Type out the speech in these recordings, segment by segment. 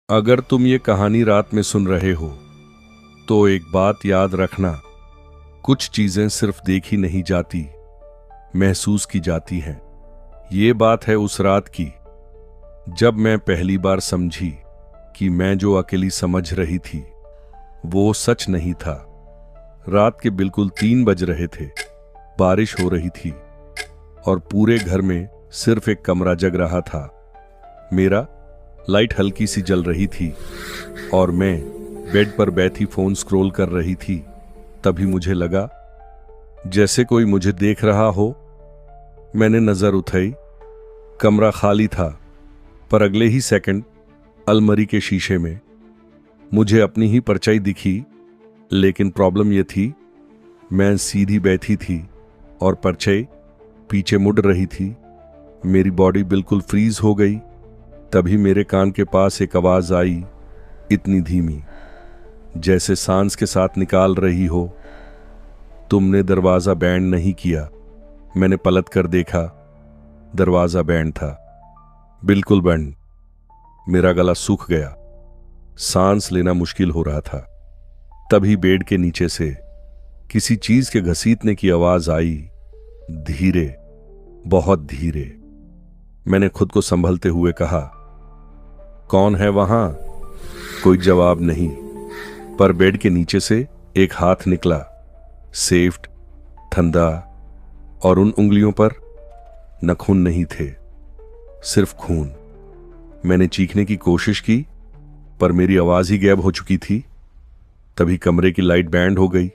अगर तुम ये कहानी रात में सुन रहे हो तो एक बात याद रखना, कुछ चीजें सिर्फ देखी नहीं जाती, महसूस की जाती हैं। ये बात है उस रात की जब मैं पहली बार समझी कि मैं जो अकेली समझ रही थी वो सच नहीं था। रात के बिल्कुल 3 बज रहे थे, बारिश हो रही थी और पूरे घर में सिर्फ एक कमरा जग रहा था। मेरा लाइट हल्की सी जल रही थी और मैं बेड पर बैठी फोन स्क्रॉल कर रही थी। तभी मुझे लगा जैसे कोई मुझे देख रहा हो। मैंने नजर उठाई, कमरा खाली था, पर अगले ही सेकंड अलमारी के शीशे में मुझे अपनी ही परछाई दिखी। लेकिन प्रॉब्लम यह थी, मैं सीधी बैठी थी और परछाई पीछे मुड़ रही थी। मेरी बॉडी बिल्कुल फ्रीज हो गई। तभी मेरे कान के पास एक आवाज आई, इतनी धीमी जैसे सांस के साथ निकाल रही हो, तुमने दरवाजा बैंड नहीं किया। मैंने पलट कर देखा, दरवाजा बैंड था, बिल्कुल बंद। मेरा गला सूख गया, सांस लेना मुश्किल हो रहा था। तभी बेड के नीचे से किसी चीज के घसीटने की आवाज आई, धीरे, बहुत धीरे। मैंने खुद को संभलते हुए कहा, कौन है वहां? कोई जवाब नहीं, पर बेड के नीचे से एक हाथ निकला, सेफ्ट, ठंडा, और उन उंगलियों पर नाखून नहीं थे, सिर्फ खून। मैंने चीखने की कोशिश की, पर मेरी आवाज ही गायब हो चुकी थी। तभी कमरे की लाइट बैंड हो गई।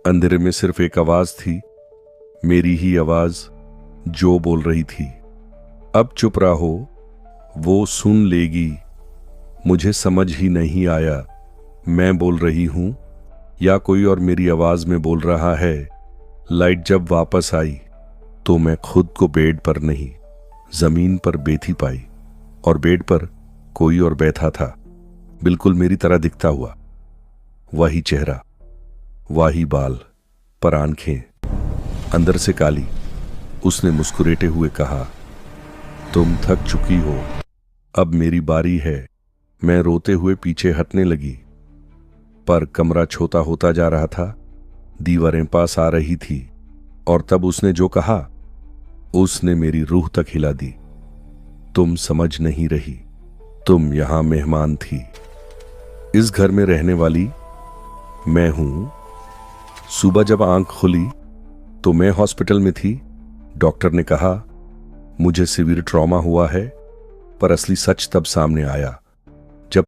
अंधेरे में सिर्फ एक आवाज थी, मेरी ही आवाज, जो बोल रही थी, अब चुप रहो, वो सुन लेगी। मुझे समझ ही नहीं आया, मैं बोल रही हूं या कोई और मेरी आवाज में बोल रहा है। लाइट जब वापस आई तो मैं खुद को बेड पर नहीं, जमीन पर बैठी पाई, और बेड पर कोई और बैठा था, बिल्कुल मेरी तरह दिखता हुआ। वही चेहरा, वही बाल, पर आंखें अंदर से काली। उसने मुस्कुराते हुए कहा, तुम थक चुकी हो, अब मेरी बारी है। मैं रोते हुए पीछे हटने लगी, पर कमरा छोटा होता जा रहा था, दीवारें पास आ रही थी, और तब उसने जो कहा, उसने मेरी रूह तक हिला दी। तुम समझ नहीं रही, तुम यहां मेहमान थी, इस घर में रहने वाली मैं हूं। सुबह जब आंख खुली तो मैं हॉस्पिटल में थी। डॉक्टर ने कहा मुझे सीवियर ट्रॉमा हुआ है, पर असली सच तब सामने आया।